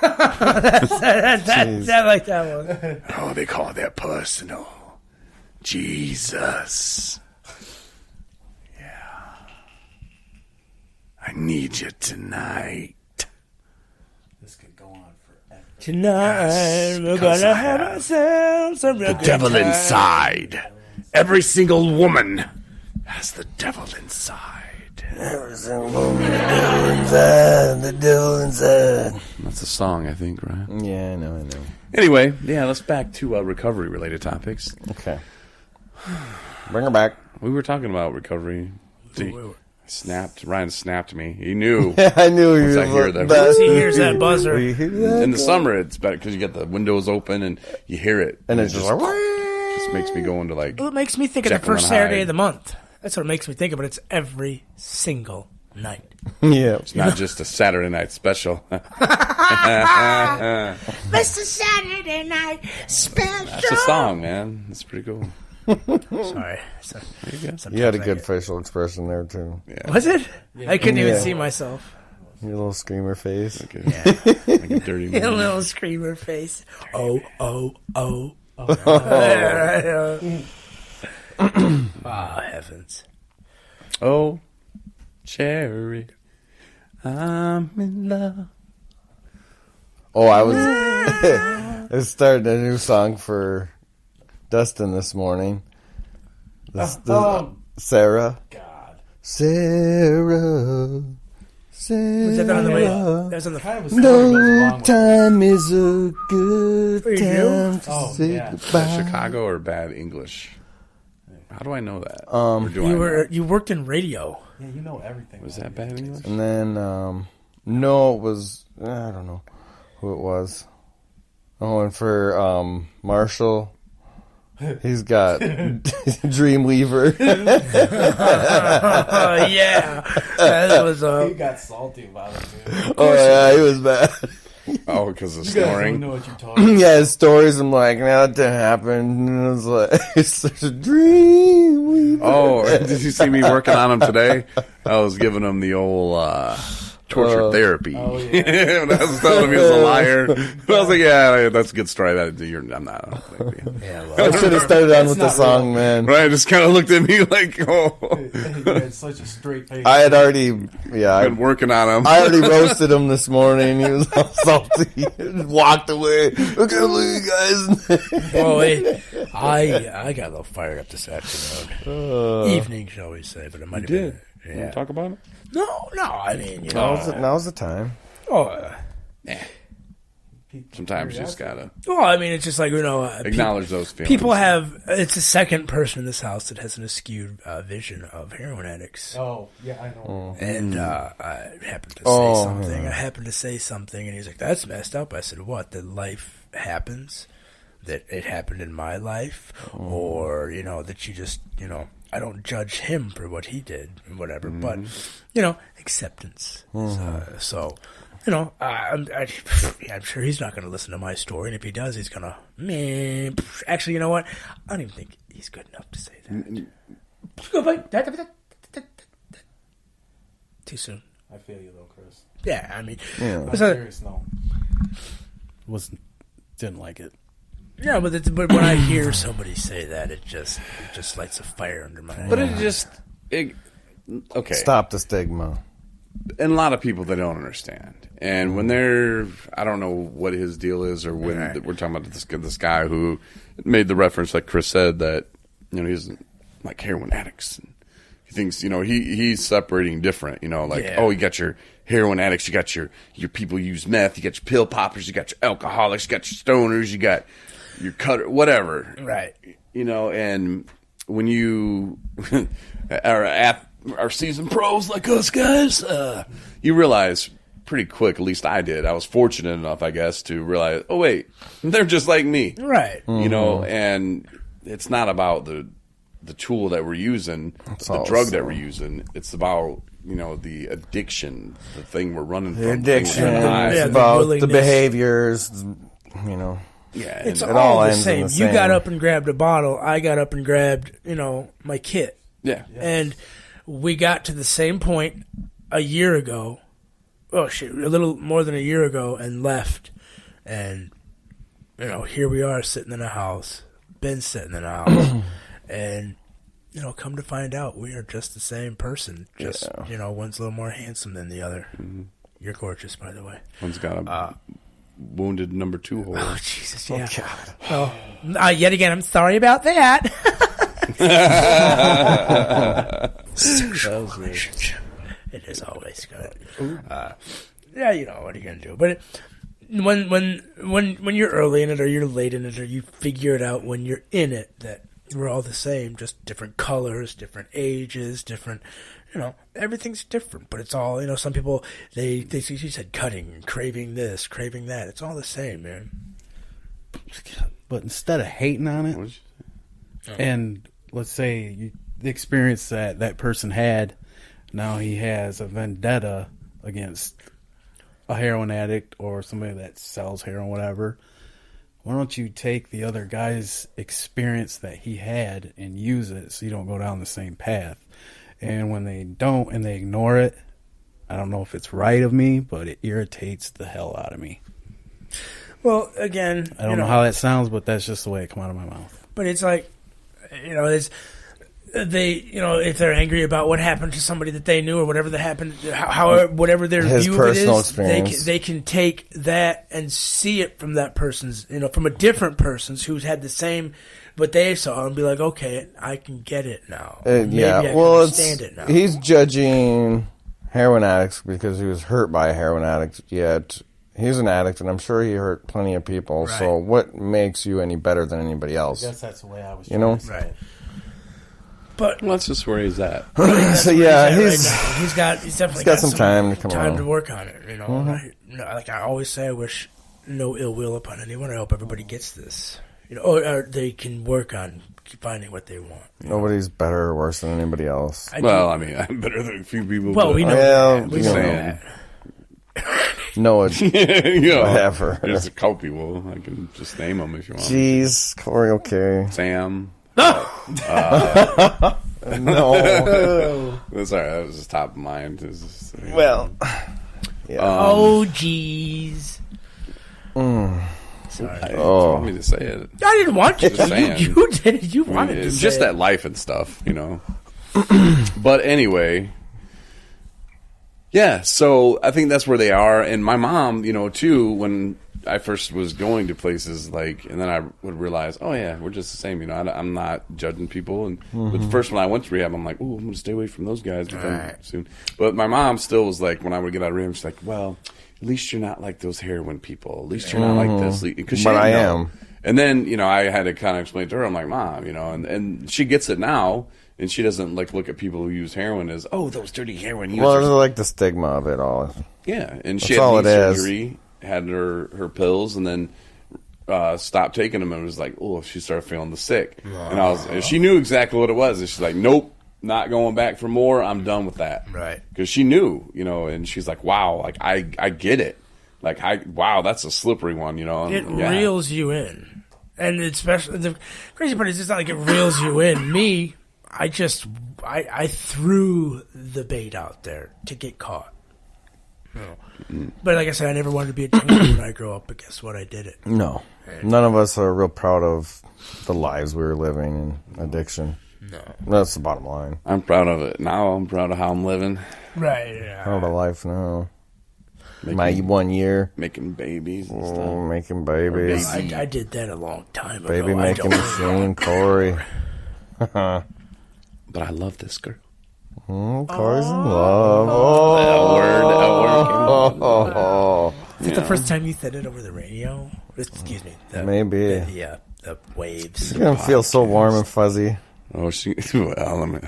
I like that one. Oh, they call that personal. Jesus. Yeah. I need you tonight. This could go on forever. Tonight we're gonna have ourselves a real The devil good time. inside. Every single woman has the devil inside. The devil inside. That's a song, I think, right? Yeah, I know. Anyway, yeah, let's back to recovery-related topics. Okay. Bring her back. We were talking about recovery. See, Ryan snapped me. He knew. I knew you Once I hear that. Once he hears that buzzer. In the summer, it's better because you get the windows open and you hear it. And it's just like... just makes me go into like... Well, it makes me think of the Jekyll first and Saturday Hyde. of the month. That's what it makes me think of, but it's every single night. Yeah. It's not just a Saturday night special. Mr. Saturday Night Special. That's a song, man. That's pretty cool. Sorry. There you go. You had a good facial expression there, too. Yeah. Was it? I couldn't even Yeah. see myself. Your little screamer face. Okay. Yeah. Like a dirty A man. little screamer face. Oh. Oh, heavens. Oh, Cherry, I'm in love. Oh, I was... I started a new song for Dustin this morning. Sarah. God. Sarah. Was that on the radio? That was on the... Kind of a song that goes along No with time is a good For you? time to Oh, say yeah. Is that goodbye. Chicago or bad English? How do I know that? Or do I know? You worked in radio. Yeah, you know everything. Was about that it. bad English? And then, no, it was, I don't know who it was. Oh, and for Marshall, he's got Dreamweaver. Yeah. That was... He got salty about it, too. Oh, yeah, he was bad. Oh, because of You guys don't snoring. know what you're talking about. Yeah, his stories, I'm like, no, that didn't happen. And I was like, it's such a Dreamweaver. Oh, did you see me working on him today? I was giving him the old torture therapy. Oh, yeah. When I was telling him he was a liar. I was like, yeah, that's a good story. I'm not. I don't think you. Yeah, I should have started on with the not song, real. man. Ryan just kind of looked at me like, oh, You had such a straight face. I had already, yeah, I've been working on him. I already roasted him this morning. He was all salty. He just walked away. I can't believe you guys. Oh, wait. I got a little fired up this afternoon. Evening, shall we say, but it might have been. You Yeah. wanna talk about it? No, I mean, you know. Now's the time. Sometimes you just gotta Well, I mean, it's just like, you know. acknowledge those feelings. People have. It's the second person in this house that has an skewed vision of heroin addicts. Oh, yeah, I know. And I happened to say something. I happened to say something, and he's like, "That's messed up." I said, "What? That life happens? That it happened in my life, or you know that you just I don't judge him for what he did and whatever, but acceptance. So I'm sure he's not going to listen to my story, and if he does, he's going to. Actually, you know what? I don't even think he's good enough to say that. Too soon. I feel you, though, Chris. Yeah, I mean, I'm serious, no. Didn't like it. yeah, but when I hear somebody say that, it just lights a fire under my. But okay. Stop the stigma. And a lot of people, they don't understand. And when they're, I don't know what his deal is, or when we're talking about this guy who made the reference, like Chris said, that he's like heroin addicts. And he thinks he's separating different. Oh, you got your heroin addicts, you got your people who use meth, you got your pill poppers, you got your alcoholics, you got your stoners, you got your cutter, whatever. Right. And when you are seasoned pros like us guys, you realize pretty quick, at least I did. I was fortunate enough, I guess, to realize, oh, wait, they're just like me. Right. And it's not about the tool that we're using, the drug that we're using. It's about, the addiction, the thing we're running from. Addiction. Yeah, It's the about the willingness. behaviors, Yeah, It's it all all the ends in same. the You same. got up and grabbed a bottle. I got up and grabbed, my kit. yeah. And we got to the same point a year ago. Oh, shit, a little more than a year ago and left. And, you know, here we are sitting in a house, been sitting in a house, and, you know, come to find out, we are just the same person. Just, you know, one's a little more handsome than the other. Mm-hmm. You're gorgeous, by the way. One's got a wounded number 2 hole. Oh, Jesus, yeah. Oh, God. Yet again, I'm sorry about that. Sexual relationship. It is always good. Yeah, you know, what are you going to do? But when you're early in it or you're late in it or you figure it out when you're in it that we're all the same, just different colors, different ages, different, you know, everything's different. But it's all, you know, some people, they you said cutting, craving this, craving that. It's all the same, man. But instead of hating on it, and let's say the experience that person had, now he has a vendetta against a heroin addict or somebody that sells heroin, whatever. Why don't you take the other guy's experience that he had and use it so you don't go down the same path? And when they don't and they ignore it, I don't know if it's right of me, but it irritates the hell out of me. Well, again, I don't know how that sounds, but that's just the way it come out of my mouth. But it's like, you know, you know, if they're angry about what happened to somebody that they knew or whatever that happened, whatever their view of it is, they can take that and see it from that person's, you know, from a different person's who's had the same, what they saw, and be like, okay, I can get it now. Maybe I can understand it now. He's judging heroin addicts because he was hurt by a heroin addict, yet he's an addict, and I'm sure he hurt plenty of people. Right. So what makes you any better than anybody else? I guess that's the way I was. You know, right? But well, that's just where he's at. So yeah, he's definitely got some time to work on it. You know, like I always say, I wish no ill will upon anyone. I hope everybody gets this. You know, or they can work on finding what they want. Nobody's better or worse than anybody else. I'm better than a few people. Well, we know that. We know that. No, it's whatever. There's a couple people. I can just name them if you want. Jeez, Corey, okay. Sam. No. That's all right. That was just top of mind. Well. Yeah. Oh, jeez. Sorry. You want me to say it? I didn't want you to. You did. You wanted to say just that life and stuff, you know. But anyway, yeah. So I think that's where they are. And my mom, you know, too, when I first was going to places like, and then I would realize, oh yeah, we're just the same. You know, I'm not judging people. And but first when I went to rehab, I'm like, oh, I'm going to stay away from those guys soon. But my mom still was like, when I would get out of rehab, she's like, well, at least you're not like those heroin people. At least you're not like this. But I am. And then, you know, I had to kind of explain to her, I'm like, Mom, you know, and she gets it now. And she doesn't like look at people who use heroin as, oh, those dirty heroin users. Well, it's like the stigma of it all. Yeah, and she had knee surgery, had her pills, and then stopped taking them, and was like, oh, she started feeling the sick. And she knew exactly what it was. And she's like, nope, not going back for more. I'm done with that. Right. Because she knew, you know, and she's like, wow, like I get it. Like wow, that's a slippery one, you know. And, reels you in, and especially the crazy part is it's not like it reels you in. Me. I threw the bait out there to get caught. But like I said, I never wanted to be a teenager when I grow up, but guess what? I did it. No. None of us are real proud of the lives we were living in addiction. No. That's the bottom line. I'm proud of it now. I'm proud of how I'm living. Right, yeah. Proud of life now. My 1 year. Making babies and stuff. Making babies. I did that a long time ago. Baby making machine, Corey. But I love this girl. Corey's in love. Is it the first time you said it over the radio? Excuse me. Maybe. The waves. It's going to feel so warm and fuzzy. Oh,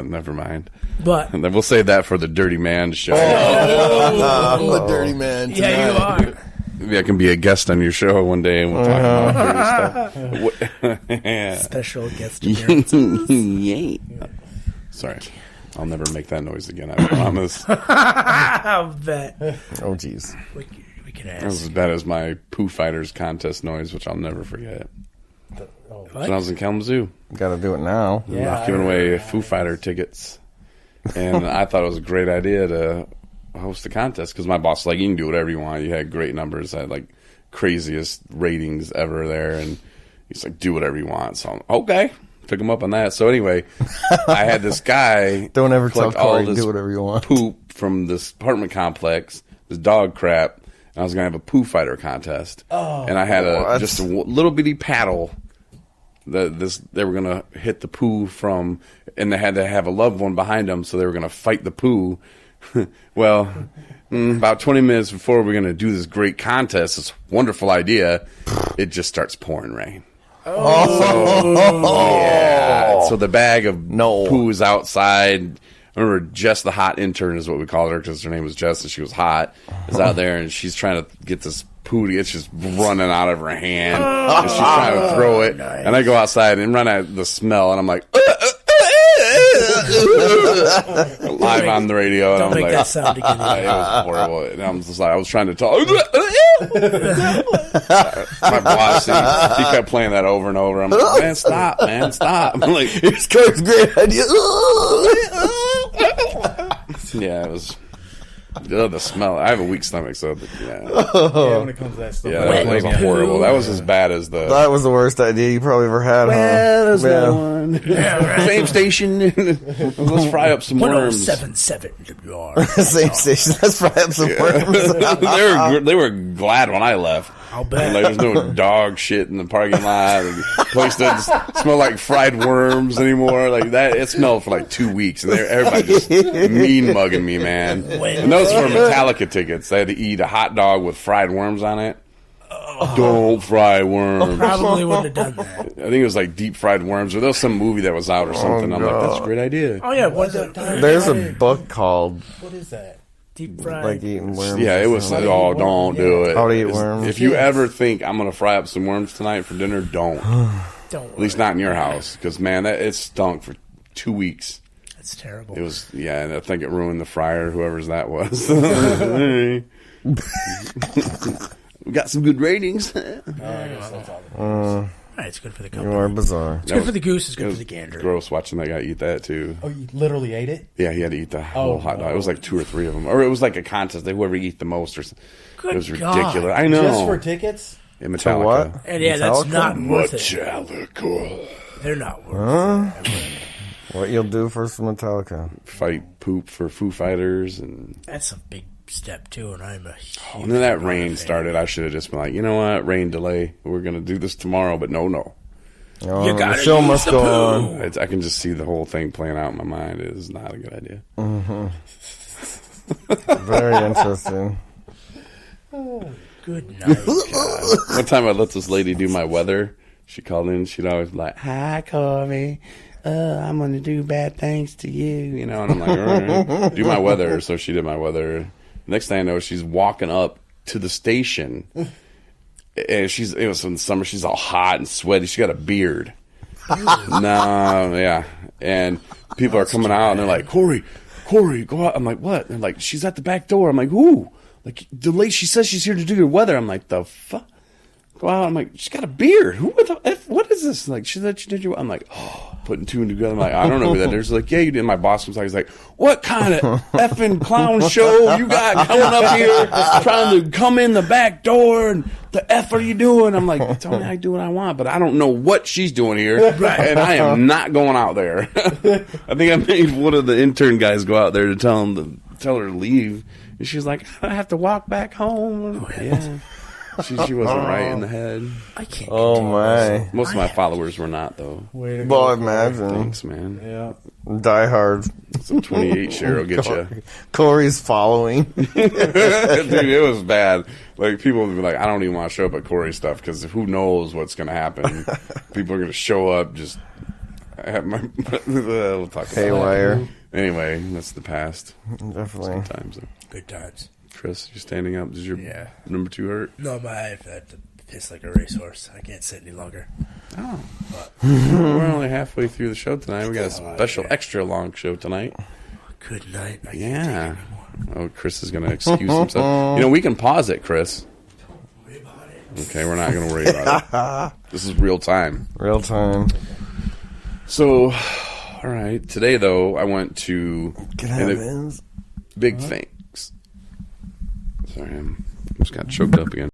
never mind. But and then we'll save that for the Dirty Man show. The Dirty Man tonight. Yeah, you are. Maybe I can be a guest on your show one day and we'll talk about dirty stuff. Special guest appearances. Yay. Sorry. I'll never make that noise again, I promise. I'll bet. Oh, jeez. We can ask. That was as bad as my Pooh Fighters contest noise, which I'll never forget. When I was in Kalamazoo. Got to do it now. Yeah, giving away Foo Fighter tickets. And I thought it was a great idea to host a contest because my boss was like, you can do whatever you want. You had great numbers. I had like craziest ratings ever there, and he's like, do whatever you want. So I'm, okay, took him up on that. So anyway, I had this guy Don't ever tell collect all Corey this do whatever you want. poop from this apartment complex, this dog crap, and I was gonna have a poo fighter contest. And I had just a little bitty paddle. They were gonna hit the poo from, and they had to have a loved one behind them, so they were gonna fight the poo. Well, about 20 minutes before we're gonna do this great contest, this wonderful idea, it just starts pouring rain. Yeah. So the bag of poo is outside. I remember Jess, the hot intern, is what we called her because her name was Jess and she was hot. Is out there and she's trying to get this poo. It's just running out of her hand. And she's trying to throw it. Nice. And I go outside and run at the smell, and I'm like, live on the radio. And Don't I'm make like, that sound again. It was horrible. And I'm just like, I was trying to talk. My boss, he kept playing that over and over. I'm like, man, stop. I'm like, It's Corey's great idea. yeah, it was. The smell. I have a weak stomach, so Yeah, when it comes to that stuff. yeah, that was horrible. That was as bad as the. That was the worst idea you probably ever had, There's huh? that one. Same station. Let's fry up some worms. 1077 WR. Same station. Let's fry up some worms. they were glad when I left. I'll bet. Like, there's no dog shit in the parking lot. The place doesn't smell like fried worms anymore. Like that, it smelled for like 2 weeks, and everybody just mean mugging me, man. And those were Metallica tickets. They had to eat a hot dog with fried worms on it. Don't fry worms. Probably wouldn't have done that. I think it was like deep fried worms, or there was some movie that was out or something. I'm like, that's a great idea. Oh yeah, what's it? There's a book called What is that? Deep fried. like eating worms. Yeah, it was. Oh, don't do it. How to eat worms. If you ever think I'm gonna fry up some worms tonight for dinner, don't. Don't At least not in your house, because man, it stunk for 2 weeks. That's terrible. It was, yeah, and I think it ruined the fryer, whoever's that was. We got some good ratings. It's good for the You company. are bizarre. It's good for the goose. It's It good was for the gander. gross watching that guy eat that too. Oh, you literally ate it? Yeah, he had to eat the whole hot dog. It was like 2 or 3 of them, or it was like a contest. Whoever eat the most, or something. Good It was God. ridiculous. I know. Just for tickets? In Metallica. what? And yeah, that's Metallica? not worth it. Metallica. They're not worth it. What you'll do for some Metallica? Fight poop for Foo Fighters, and That's a big step too, and I'm a huge and then that fan. rain started. I should have just been like, you know what, rain delay. We're gonna do this tomorrow, but no. Oh, You the gotta show use must the go poo. on. I can just see the whole thing playing out in my mind. It is not a good idea. Very interesting. Good night. One time I let this lady do my weather. She called in. She'd always be like, "Hi, Corey. I'm going to do bad things to you." You know, and I'm like, all right, do my weather. So she did my weather. Next thing I know, she's walking up to the station. And it was in the summer. She's all hot and sweaty. She got a beard. No, yeah. And people are coming out and they're like, Corey, go out. I'm like, what? And they're like, she's at the back door. I'm like, who? Like, the lady, she says she's here to do your weather. I'm like, the fuck? Go out. I'm like, she's got a beard. Who the F? What is this? Like, she said she did your. I'm like, oh, putting two and together. I'm like, I don't know who that is. She's like, yeah, you did. My boss was like, he's like, what kind of effing clown show you got coming up here trying to come in the back door? And the F are you doing? I'm like, tell me I do what I want, but I don't know what she's doing here. And I am not going out there. I think I made one of the intern guys go out there to tell her to leave. And she's like, I have to walk back home. Oh, yeah. She wasn't right in the head. I can't. Oh my! Most of my followers were not, though. Way to Well, go. imagine Thanks, man. Yeah. Die Hard. Some 28 share will get you. Corey's following. Dude, it was bad. Like, people would be like, I don't even want to show up at Corey stuff because who knows what's going to happen. People are going to show up just. We'll talk about Haywire. that. Anyway, that's the past. Definitely. Sometimes. Good times. Chris, you're standing up. Does your number 2 hurt? No, my I've had to piss like a racehorse. I can't sit any longer. Oh. We're only halfway through the show tonight. We got a special, extra long show tonight. Good night. I can't Yeah. take it anymore. Oh, Chris is going to excuse himself. You know, we can pause it, Chris. Don't worry about it. Okay, we're not going to worry about it. This is real time. Real time. So, all right. Today, though, I went to Heavens. big thanks. Sorry, I just got choked up again.